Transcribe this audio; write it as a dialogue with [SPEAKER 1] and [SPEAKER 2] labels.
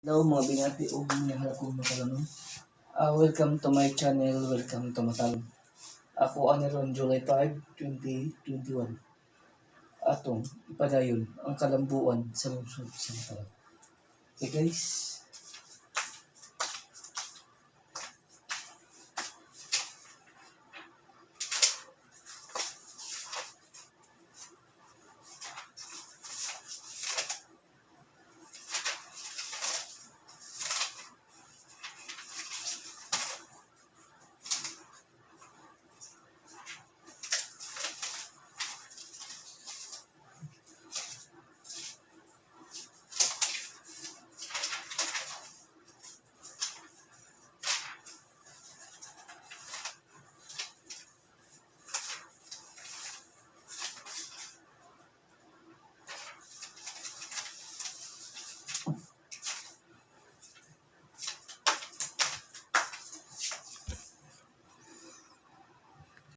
[SPEAKER 1] Hello mga binati o Mahal kong Matalom. Welcome to my channel, welcome to Matalom. Ako ron July 5, 2021. Atong Padayon, ang kalambuan sa lungsod sa Matalom. Okay guys,